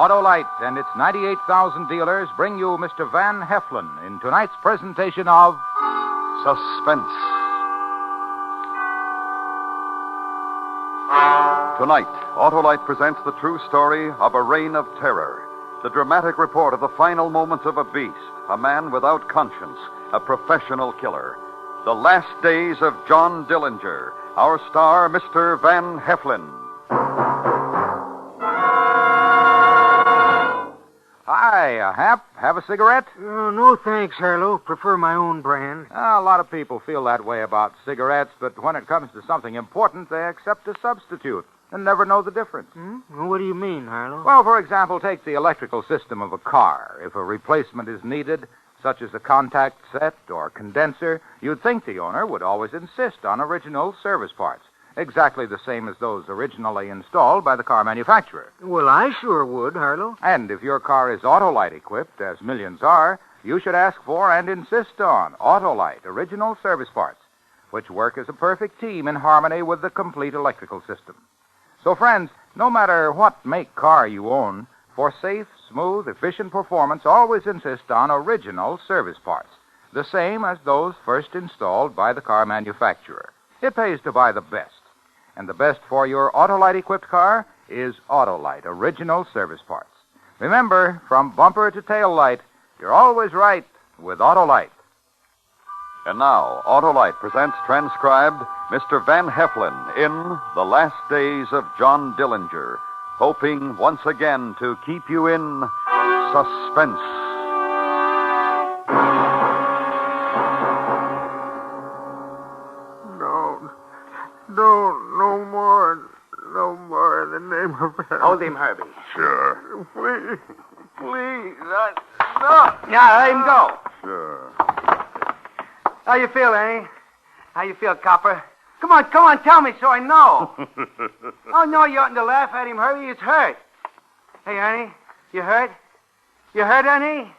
Autolite and its 98,000 dealers bring you Mr. Van Heflin in tonight's presentation of Suspense. Tonight, Autolite presents the true story of a reign of terror. The dramatic report of the final moments of a beast, a man without conscience, a professional killer. The last days of John Dillinger. Our star, Mr. Van Heflin. Hi, Hap. Have a cigarette? No, thanks, Harlow. Prefer my own brand. A lot of people feel that way about cigarettes, but when it comes to something important, they accept a substitute and never know the difference. Well, what do you mean, Harlow? Well, for example, take the electrical system of a car. If a replacement is needed, such as a contact set or condenser, you'd think the owner would always insist on original service parts, exactly the same as those originally installed by the car manufacturer. Well, I sure would, Harlow. And if your car is Autolite equipped, as millions are, you should ask for and insist on Autolite original service parts, which work as a perfect team in harmony with the complete electrical system. So, friends, no matter what make car you own, for safe, smooth, efficient performance, always insist on original service parts, the same as those first installed by the car manufacturer. It pays to buy the best. And the best for your Autolite-equipped car is Autolite original service parts. Remember, from bumper to tail light, you're always right with Autolite. And now, Autolite presents transcribed Mr. Van Heflin in The Last Days of John Dillinger, hoping once again to keep you in suspense. No more in the name of heaven. Hold him, Herbie. Sure. Please, No. Yeah, let him go. Sure. How you feel, Ernie? How you feel, Copper? Come on, tell me so I know. Oh, no, you oughtn't to laugh at him, Herbie. He's hurt. Hey, Ernie, you hurt? You hurt, Ernie?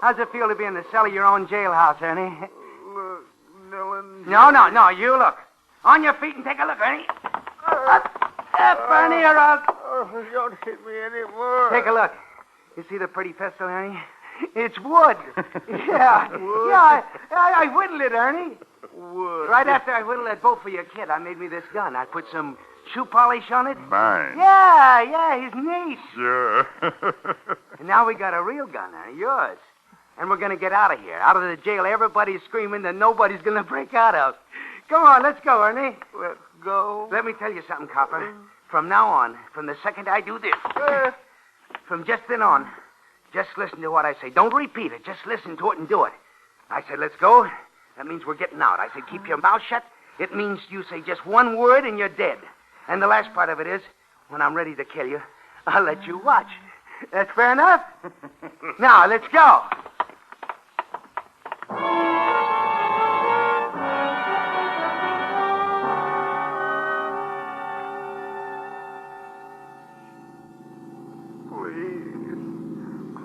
How's it feel to be in the cell of your own jailhouse, Ernie? Look, Dylan. No, you look. On your feet and take a look, Ernie. Ernie, or I'll... Oh, don't hit me anymore. Take a look. You see the pretty pistol, Ernie? It's wood. Yeah. Wood? Yeah, I whittled it, Ernie. Wood. Right after I whittled that boat for your kid, I made me this gun. I put some shoe polish on it. Mine. Yeah, his niece. Sure. And now we got a real gun, Ernie, yours. And we're going to get out of here. Out of the jail everybody's screaming that nobody's going to break out of. Come on, let's go, Ernie. Let's go. Let me tell you something, Copper. From now on, from the second I do this, from just then on, just listen to what I say. Don't repeat it. Just listen to it and do it. I said, let's go. That means we're getting out. I said, keep your mouth shut. It means you say just one word and you're dead. And the last part of it is, when I'm ready to kill you, I'll let you watch. That's fair enough? Now, let's go.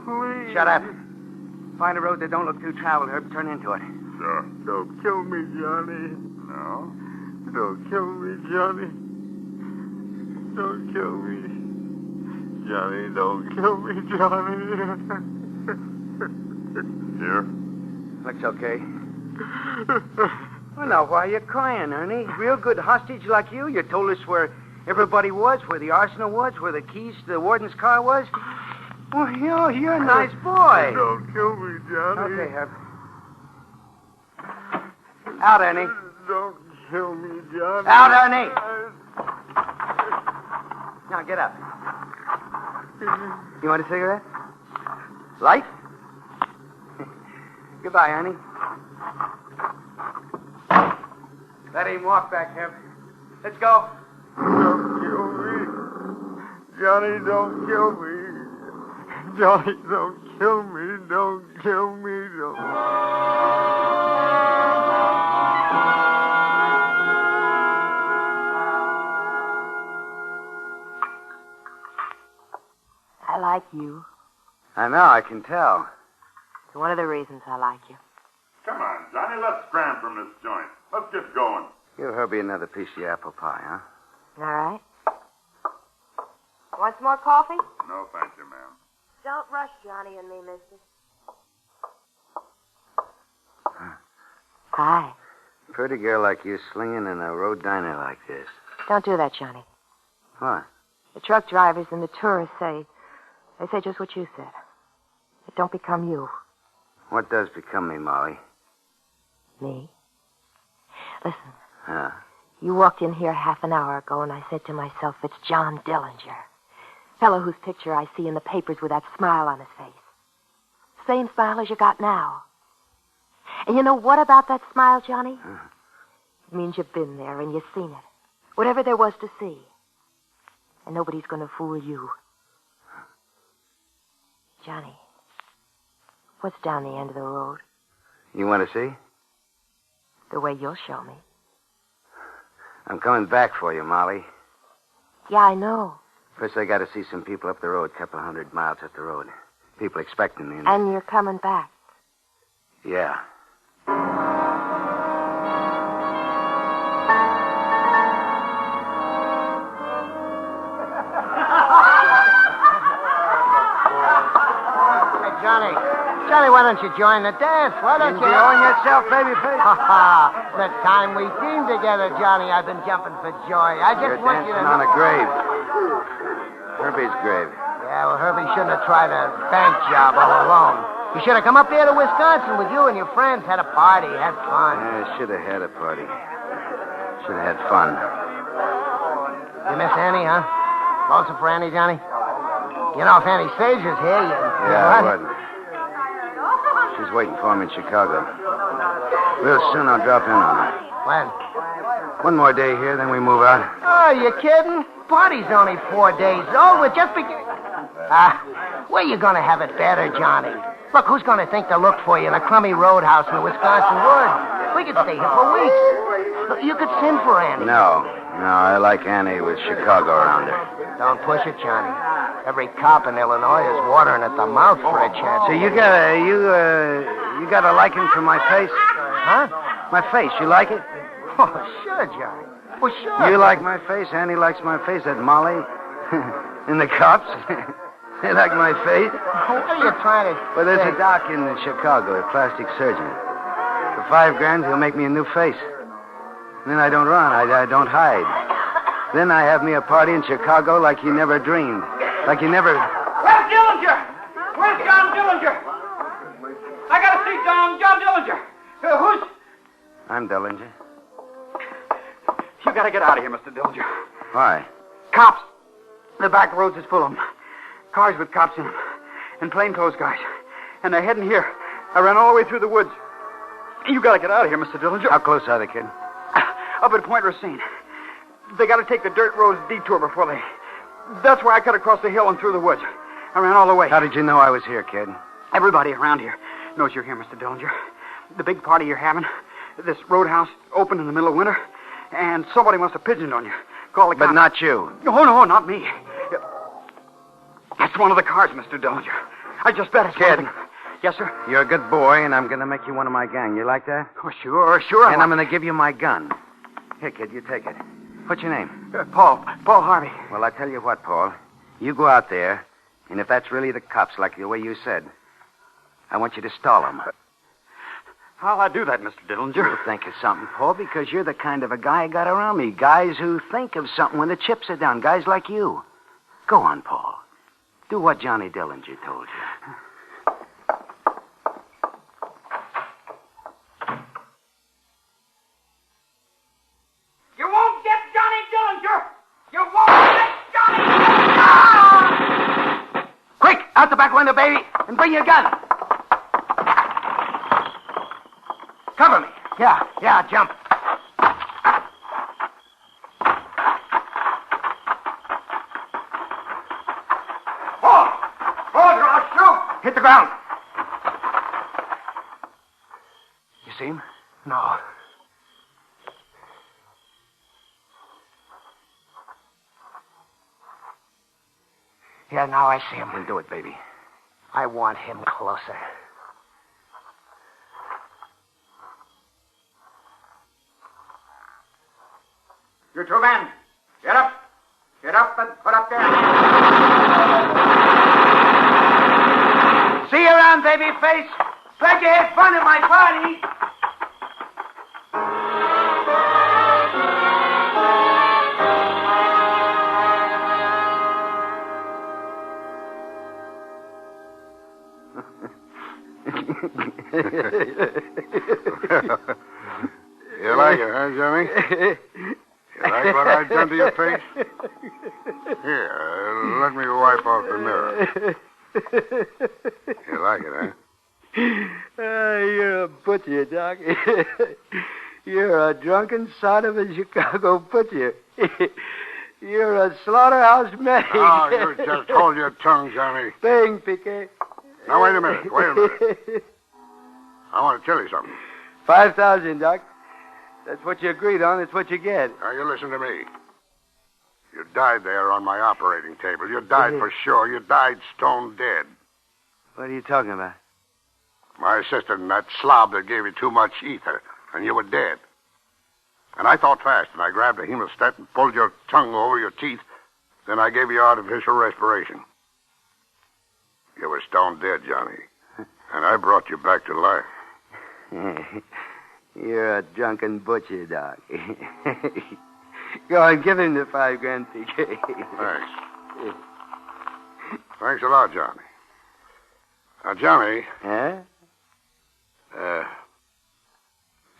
Please. Shut up. Find a road that don't look too traveled, Herb. Turn into it. Sure. Don't kill me, Johnny. No? Don't kill me, Johnny. Don't kill me. Johnny, don't kill me, Johnny. Here? Looks okay. Well, now, why are you crying, Ernie? Real good hostage like you told us where everybody was, where the arsenal was, where the keys to the warden's car was. Well, you're a nice boy. Don't kill me, Johnny. Okay, Herb. Out, Ernie. Don't kill me, Johnny. Out, Ernie. Now, get up. You want a cigarette? Light? Goodbye, Ernie. Let him walk back, Herb. Let's go. Don't kill me. Johnny, don't kill me. Johnny, don't kill me. Don't kill me. Don't. I like you. I know, I can tell. It's one of the reasons I like you. Come on, Johnny, let's scram from this joint. Let's get going. Give Herbie another piece of your apple pie, huh? All right. Want some more coffee? No, thank you, ma'am. Don't rush Johnny and me, mister. Hi. Pretty girl like you slinging in a road diner like this. Don't do that, Johnny. What? The truck drivers and the tourists say just what you said. It don't become you. What does become me, Molly? Me? Listen. Huh? You walked in here half an hour ago, and I said to myself, it's John Dillinger. Fellow whose picture I see in the papers with that smile on his face. Same smile as you got now. And you know what about that smile, Johnny? It means you've been there and you've seen it. Whatever there was to see. And nobody's going to fool you. Johnny, what's down the end of the road? You want to see? The way you'll show me. I'm coming back for you, Molly. Yeah, I know. First, I got to see some people up the road, a couple of 100 miles up the road. People expecting me. And you're coming back. Yeah. Johnny, why don't you join the dance? Why don't you? Enjoying yourself, babyface? The time we teamed together, Johnny, I've been jumping for joy. I just You're want you dancing to on a grave. Herbie's grave. Yeah, well, Herbie shouldn't have tried a bank job all alone. You should have come up here to Wisconsin with you and your friends, had a party, had fun. Yeah, should have had a party. Should have had fun. You miss Annie, huh? Lonesome for Annie, Johnny? You know, if Annie Sager's here, you... Yeah, I would. She's waiting for me in Chicago. Real soon I'll drop in on her. When? One more day here, then we move out. Oh, you kidding? Party's only 4 days old. We're just beginning. Where you gonna have it better, Johnny? Look, who's gonna think to look for you in a crummy roadhouse in the Wisconsin woods? We could stay here for weeks. Look, you could send for Annie. No, I like Annie with Chicago around her. Don't push it, Johnny. Every cop in Illinois is watering at the mouth for a chance. So you got a liking for my face? Huh? My face, you like it? Oh, sure, Johnny. Well, sure. You like my face, Annie likes my face, that Molly. And the cops, they like my face. What are you trying to Well, there's say? a doc in Chicago, a plastic surgeon. For $5,000, he'll make me a new face. Then I don't run, I don't hide. Then I have me a party in Chicago like you never dreamed. Like you never... Where's Dillinger? Where's John Dillinger? I gotta see John Dillinger. Who's... I'm Dillinger. You gotta get out of here, Mr. Dillinger. Why? Cops. The back roads is full of them. Cars with cops in them. And plainclothes guys. And they're heading here. I ran all the way through the woods. You gotta get out of here, Mr. Dillinger. How close are they, kid? Up at Point Racine. They gotta take the dirt roads detour before they... That's why I cut across the hill and through the woods. I ran all the way. How did you know I was here, kid? Everybody around here knows you're here, Mr. Dillinger. The big party you're having, this roadhouse open in the middle of winter, and somebody must have pigeoned on you. Call the cops. But not you. No, not me. That's one of the cars, Mr. Dillinger. I just bet it's Kid. one of them. Yes, sir? You're a good boy, and I'm going to make you one of my gang. You like that? Oh, sure. And I'm going to give you my gun. Here, kid, you take it. What's your name? Paul Harvey. Well, I tell you what, Paul. You go out there, and if that's really the cops, like the way you said, I want you to stall them. How'll I do that, Mr. Dillinger? You'll think of something, Paul, because you're the kind of a guy I got around me. Guys who think of something when the chips are down. Guys like you. Go on, Paul. Do what Johnny Dillinger told you. You won't get Johnny Dillinger! You won't get Johnny Dillinger! Quick, out the back window, baby, and bring your gun. Cover me. Yeah, jump. Hit the ground. You see him? No. Yeah, now I see him. Then do it, baby. I want him closer. You two men, get up. Get up and put up there. See you around, baby face. Glad you had fun at my party. You like it, huh, Johnny? You like what I've done to your face? Here, let me wipe off the mirror. You like it, huh? You're a butcher, Doc. You're a drunken son of a Chicago butcher. You're a slaughterhouse medic. Oh, you just hold your tongue, Johnny. Bang, Piquet. Now, wait a minute. I want to tell you something. 5,000, Doc. That's what you agreed on. That's what you get. Now, you listen to me. You died there on my operating table. You died for sure. You died stone dead. What are you talking about? My assistant and that slob that gave you too much ether, and you were dead. And I thought fast, and I grabbed a hemostat and pulled your tongue over your teeth. Then I gave you artificial respiration. You were stone dead, Johnny. And I brought you back to life. You're a drunken butcher, Doc. Go on, give him the $5,000, PK. Thanks. Thanks a lot, Johnny. Now, Johnny. Huh?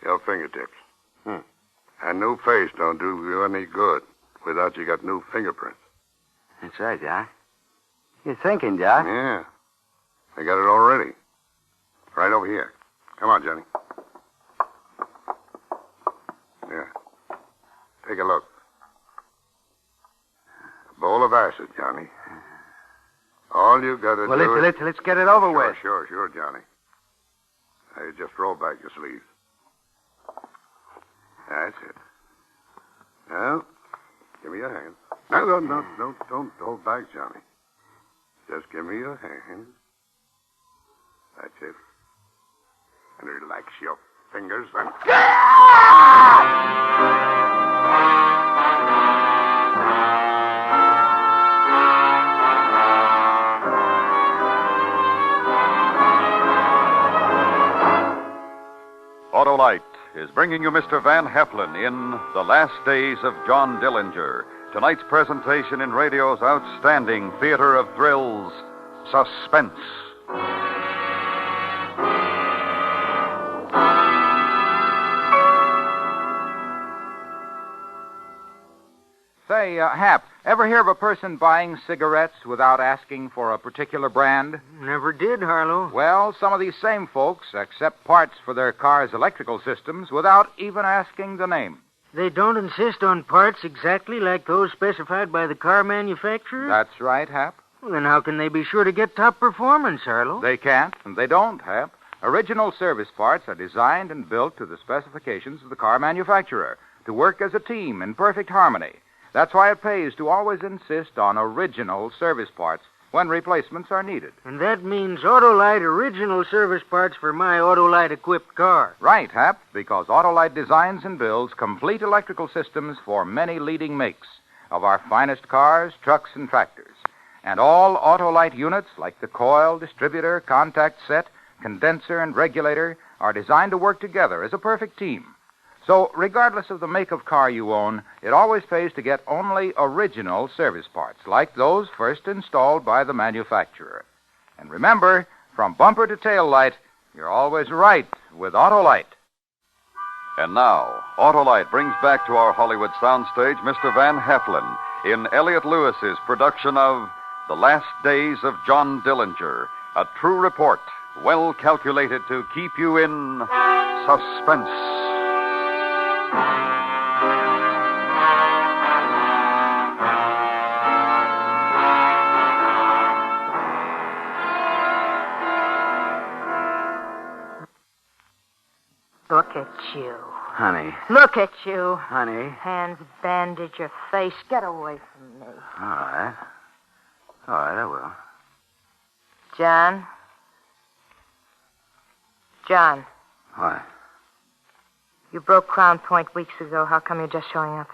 Your fingertips. A new face don't do you any good without you got new fingerprints. That's right, Doc. You're thinking, Doc. Yeah. I got it already. Right over here. Come on, Johnny. Yeah. Take a look. A bowl of acid, Johnny. All you got to do is... Let's get it over with. Sure, Johnny. Now, you just roll back your sleeves. That's it. Now, give me your hand. No, don't hold back, Johnny. Just give me your hand. That's it. And relax your fingers and... Autolite is bringing you Mr. Van Heflin in The Last Days of John Dillinger, tonight's presentation in radio's outstanding theater of thrills, Suspense. Say, Hap, ever hear of a person buying cigarettes without asking for a particular brand? Never did, Harlow. Well, some of these same folks accept parts for their car's electrical systems without even asking the name. They don't insist on parts exactly like those specified by the car manufacturer? That's right, Hap. Well, then how can they be sure to get top performance, Harlow? They can't, and they don't, Hap. Original service parts are designed and built to the specifications of the car manufacturer to work as a team in perfect harmony. That's why it pays to always insist on original service parts when replacements are needed. And that means Autolite original service parts for my Autolite-equipped car. Right, Hap, because Autolite designs and builds complete electrical systems for many leading makes of our finest cars, trucks, and tractors. And all Autolite units, like the coil, distributor, contact set, condenser, and regulator, are designed to work together as a perfect team. So, regardless of the make of car you own, it always pays to get only original service parts, like those first installed by the manufacturer. And remember, from bumper to tail light, you're always right with Autolite. And now, Autolite brings back to our Hollywood soundstage Mr. Van Heflin in Elliot Lewis's production of The Last Days of John Dillinger, a true report, well calculated to keep you in suspense. Look at you. Honey. Look at you. Honey. Hands bandage your face. Get away from me. All right. All right, I will. John? John. What? You broke Crown Point weeks ago. How come you're just showing up?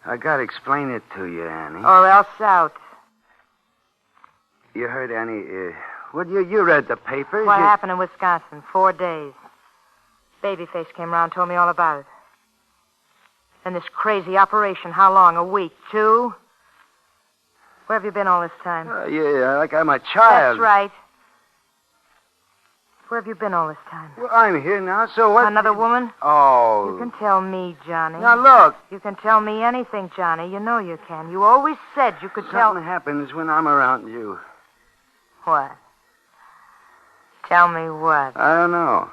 I gotta explain it to you, Annie. Or else out. You heard, Annie, you read the papers. What happened in Wisconsin? 4 days. Babyface came around, told me all about it. And this crazy operation, how long? A week? 2? Where have you been all this time? Yeah, like I'm a child. That's right. Where have you been all this time? Well, I'm here now, so what? Another woman? Oh. You can tell me, Johnny. Now, look. You can tell me anything, Johnny. You know you can. You always said you could tell... Something happens when I'm around you. What? Tell me what? I don't know.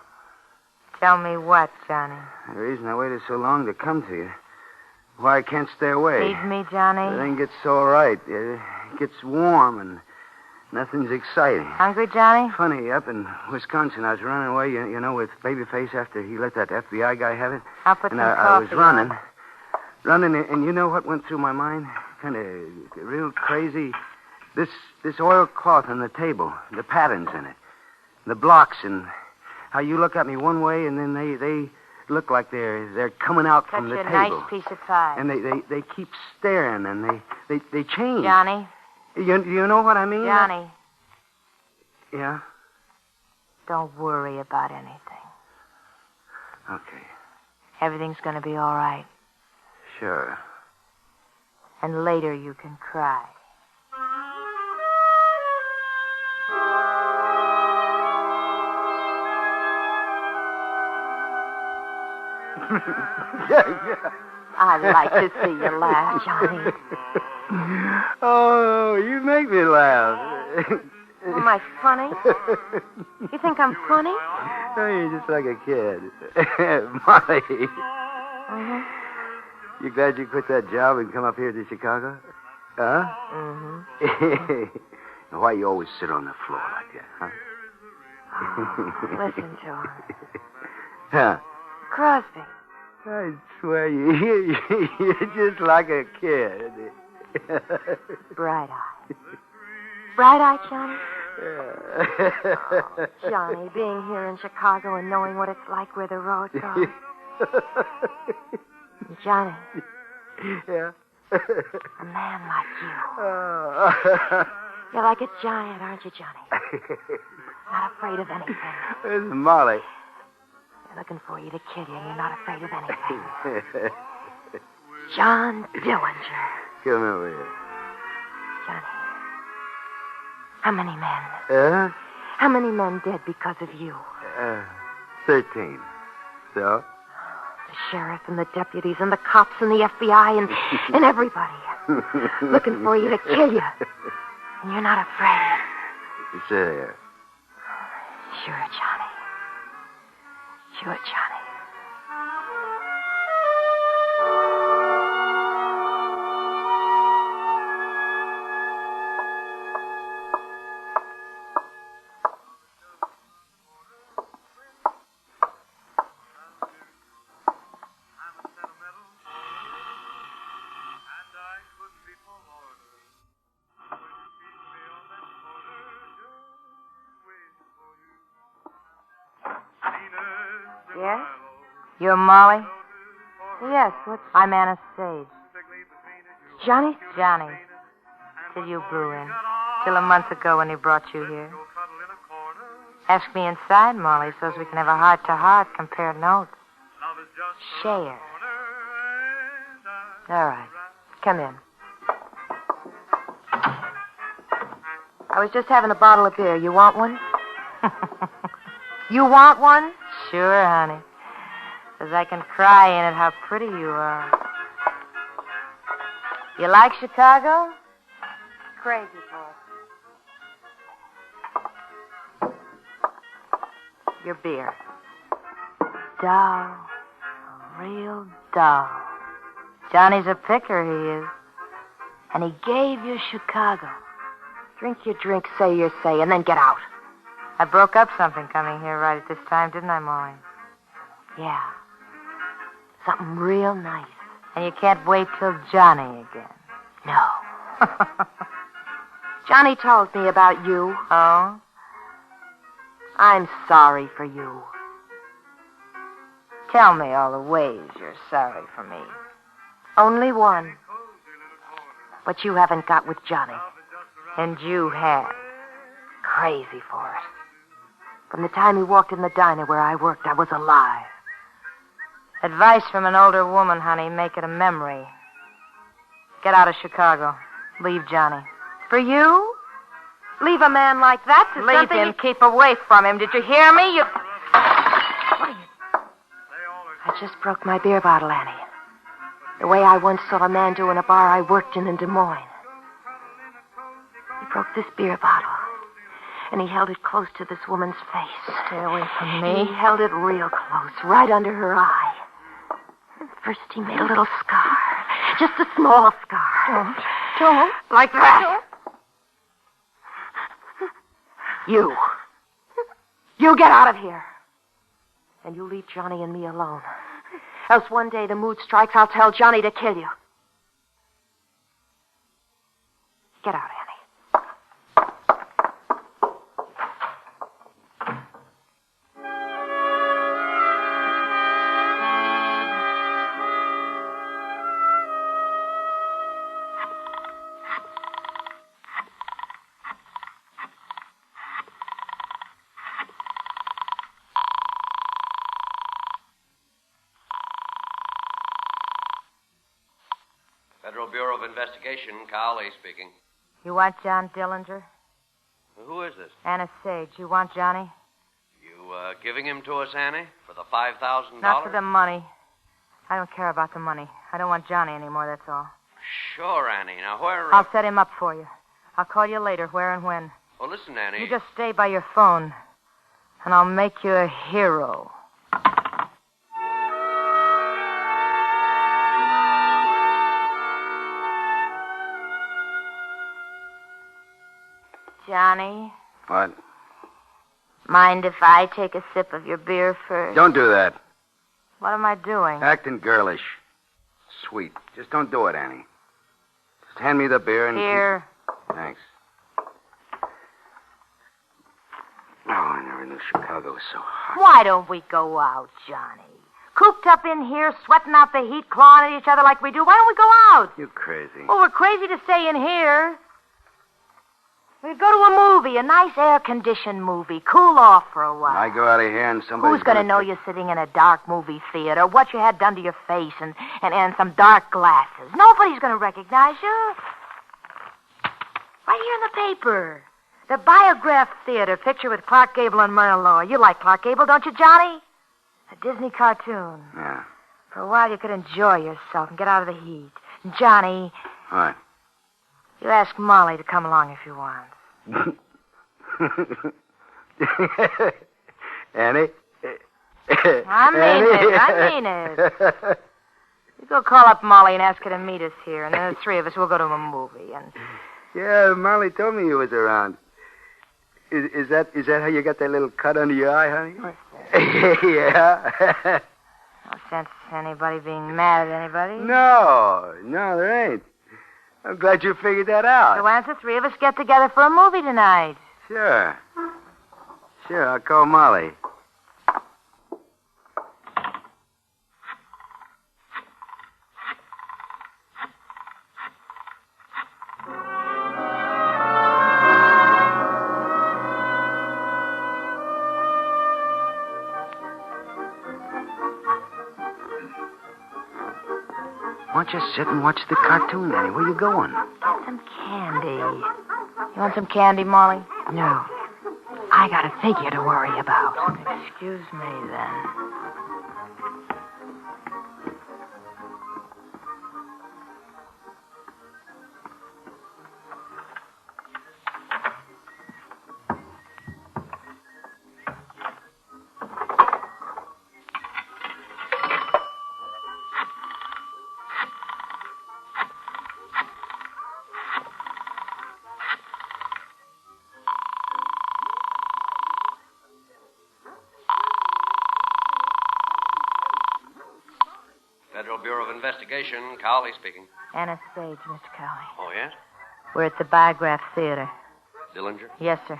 Tell me what, Johnny? The reason I waited so long to come to you. Why I can't stay away. Feed me, Johnny? Everything gets so right. It gets warm and nothing's exciting. Hungry, Johnny? Funny, up in Wisconsin, I was running away, you know, with Babyface after he let that FBI guy have it. I'll put and some I was coffee running, and you know what went through my mind? Kind of real crazy. This oilcloth on the table, the patterns in it, the blocks, and how you look at me one way, and then they look like they're coming out from the Such a table. nice piece of pie. And they keep staring, and they change. Johnny? You know what I mean? Johnny. Yeah? Don't worry about anything. Okay. Everything's going to be all right. Sure. And later you can cry. I like to see you laugh, Johnny. Oh, you make me laugh. Am I funny? You think I'm funny? Oh, you're just like a kid. Molly. Mm-hmm. You glad you quit that job and come up here to Chicago? Huh? Mm-hmm. Why you always sit on the floor like that, huh? Listen to her. Huh? Crosby. I swear you're just like a kid. Bright-eyed. Bright-eyed, Johnny? Yeah. Johnny, being here in Chicago and knowing what it's like where the road goes. Johnny. Yeah? A man like you. You're like a giant, aren't you, Johnny? Not afraid of anything. This is Molly. They're looking for you to kill you, and you're not afraid of anything. John Dillinger. Come over here. Johnny. How many men? How many men dead because of you? 13. So? The sheriff and the deputies and the cops and the FBI and everybody. Looking for you to kill you. And you're not afraid. Sit here. Sure, Johnny. Sure, Johnny. Yes? You're Molly? Yes, I'm Anna Sage. Johnny? Johnny. Till you blew in. Till a month ago when he brought you here. Ask me inside, Molly, so as we can have a heart-to-heart, compare notes. Share. All right. Come in. I was just having a bottle of beer. You want one? You want one? Sure, honey. 'Cause I can cry in it how pretty you are. You like Chicago? Crazy for it. Your beer. Dull. Real dull. Johnny's a picker, he is. And he gave you Chicago. Drink your drink, say your say, and then get out. I broke up something coming here right at this time, didn't I, Molly? Yeah. Something real nice. And you can't wait till Johnny again? No. Johnny told me about you. Oh? I'm sorry for you. Tell me all the ways you're sorry for me. Only one. But you haven't got with Johnny. And you have. Crazy for it. From the time he walked in the diner where I worked, I was alive. Advice from an older woman, honey. Make it a memory. Get out of Chicago. Leave Johnny. For you? Leave a man like that to Leave something... him. Keep away from him. Did you hear me? You... What are you... I just broke my beer bottle, Annie. The way I once saw a man do in a bar I worked in Des Moines. He broke this beer bottle, and he held it close to this woman's face. Stay away from me. He held it real close, right under her eye. First he made a little scar. Just a small scar. Don't. Like that. You get out of here. And you leave Johnny and me alone. Else one day the mood strikes, I'll tell Johnny to kill you. Get out, Annie. Federal Bureau of Investigation, Carl Lee speaking. You want John Dillinger? Who is this? Anna Sage. You want Johnny? You giving him to us, Annie, for the $5,000? Not for the money. I don't care about the money. I don't want Johnny anymore, that's all. Sure, Annie. Now, where... I'll set him up for you. I'll call you later, where and when. Well, listen, Annie. You just stay by your phone, and I'll make you a hero. Johnny? What? Mind if I take a sip of your beer first? Don't do that. What am I doing? Acting girlish. Sweet. Just don't do it, Annie. Just hand me the beer and... Here. Thanks. Oh, I never knew Chicago was so hot. Why don't we go out, Johnny? Cooped up in here, sweating out the heat, clawing at each other like we do. Why don't we go out? You crazy. Well, we're crazy to stay in here. We'd go to a movie, a nice air-conditioned movie. Cool off for a while. I go out of here and somebody's Who's going to know you're sitting in a dark movie theater, what you had done to your face, and some dark glasses? Nobody's going to recognize you. Right here in the paper. The Biograph Theater, picture with Clark Gable and Merlot. You like Clark Gable, don't you, Johnny? A Disney cartoon. Yeah. For a while you could enjoy yourself and get out of the heat. And Johnny... What? You ask Molly to come along if you want. Annie? I mean it. You go call up Molly and ask her to meet us here, and then the three of us will go to a movie. And Yeah, Molly told me you was around. Is that how you got that little cut under your eye, honey? What's that? Yeah. No sense anybody being mad at anybody. No, there ain't. I'm glad you figured that out. So why don't the three of us get together for a movie tonight? Sure, I'll call Molly. Why don't you sit and watch the cartoon, Annie? Where you going? Get some candy. You want some candy, Molly? No. I got a figure to worry about. Excuse me, then. Federal Bureau of Investigation, Cowley speaking. Anna Sage, Mr. Cowley. Oh, yes? We're at the Biograph Theater. Dillinger? Yes, sir.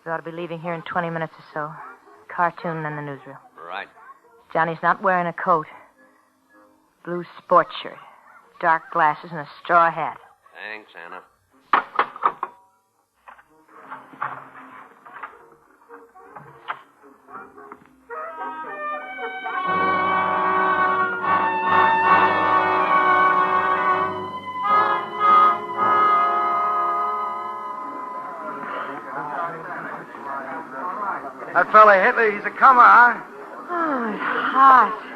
We ought to be leaving here in 20 minutes or so. Cartoon and the newsreel. Right. Johnny's not wearing a coat. Blue sports shirt. dark glasses, and a straw hat. Thanks, Anna. That fella Hitler, he's a comer, huh? Oh, it's hot.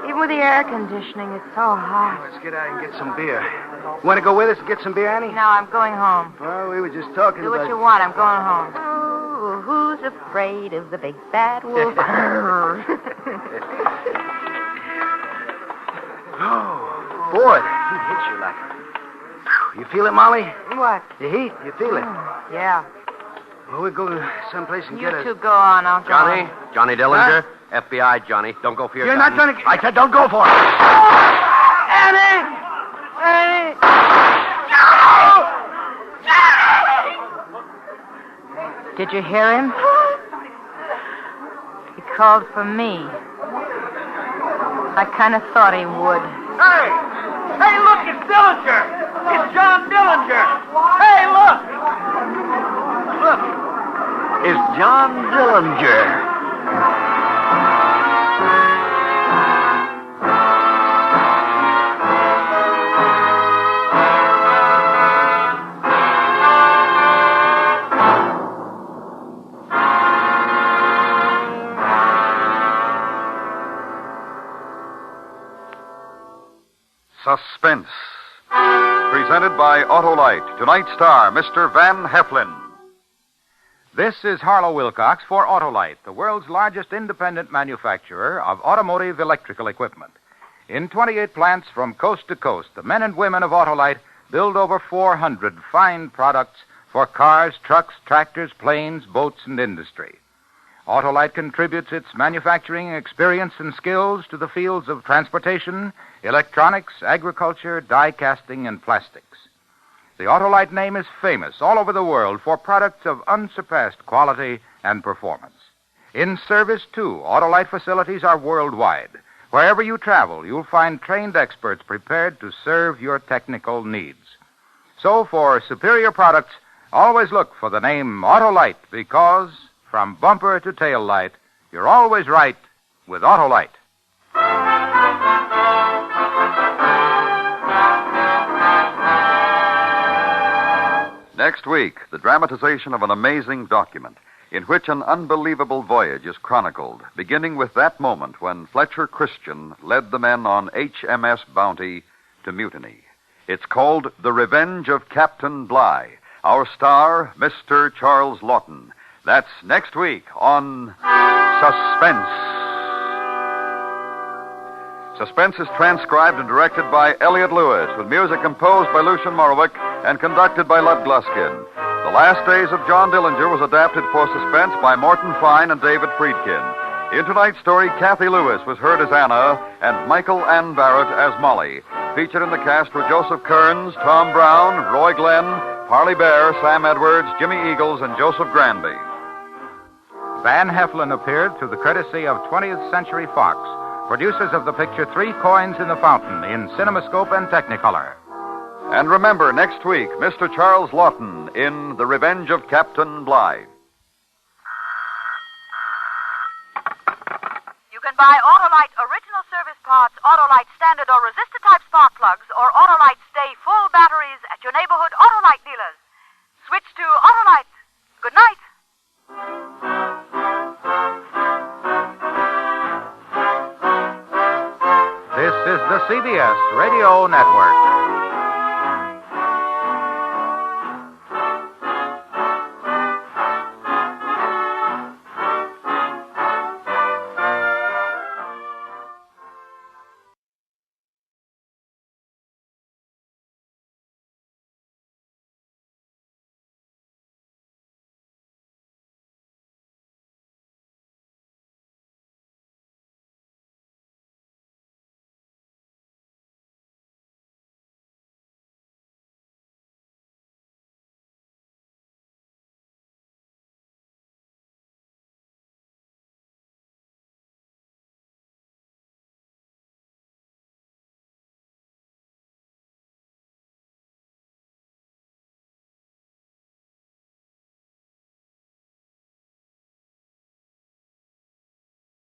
Even with the air conditioning, it's so hot. Let's get out and get some beer. You want to go with us and get some beer, Annie? No, I'm going home. Well, we were just talking Do about... what you want. I'm going home. Oh, who's afraid of the big bad wolf? Oh, boy, he hits you like... You feel it, Molly? What? The heat? You feel it? Yeah. Well, we'll go someplace and get You a... two go on. I'll go on. Johnny Dillinger. FBI, Johnny. Don't go for your You're gun. not going to... I said don't go for it. Annie! Annie! Did you hear him? He called for me. I kind of thought he would. Hey! Hey, look, it's Dillinger! It's John Dillinger! Hey, look! Look, it's John Dillinger. Suspense. Presented by Autolite. Tonight's star, Mr. Van Heflin. This is Harlow Wilcox for Autolite, the world's largest independent manufacturer of automotive electrical equipment. In 28 plants from coast to coast, the men and women of Autolite build over 400 fine products for cars, trucks, tractors, planes, boats, and industry. Autolite contributes its manufacturing experience and skills to the fields of transportation, electronics, agriculture, die casting, and plastics. The Autolite name is famous all over the world for products of unsurpassed quality and performance. In service, too, Autolite facilities are worldwide. Wherever you travel, you'll find trained experts prepared to serve your technical needs. So, for superior products, always look for the name Autolite, because from bumper to tail light, you're always right with Autolite. Next week, the dramatization of an amazing document in which an unbelievable voyage is chronicled, beginning with that moment when Fletcher Christian led the men on HMS Bounty to mutiny. It's called The Revenge of Captain Bligh. Our star, Mr. Charles Lawton. That's next week on Suspense. Suspense is transcribed and directed by Elliot Lewis, with music composed by Lucien Morawick and conducted by Lud Gluskin. The Last Days of John Dillinger was adapted for Suspense by Morton Fine and David Friedkin. In tonight's story, Kathy Lewis was heard as Anna and Michael Ann Barrett as Molly. Featured in the cast were Joseph Kearns, Tom Brown, Roy Glenn, Parley Bear, Sam Edwards, Jimmy Eagles, and Joseph Granby. Van Heflin appeared through the courtesy of 20th Century Fox, producers of the picture Three Coins in the Fountain in CinemaScope and Technicolor. And remember, next week, Mr. Charles Lawton in The Revenge of Captain Bligh. You can buy Autolite original service parts, Autolite standard or resistor-type spark plugs, or Autolite stay full batteries at your neighborhood Autolite dealers. Switch to Autolite. Good night. This is the CBS Radio Network.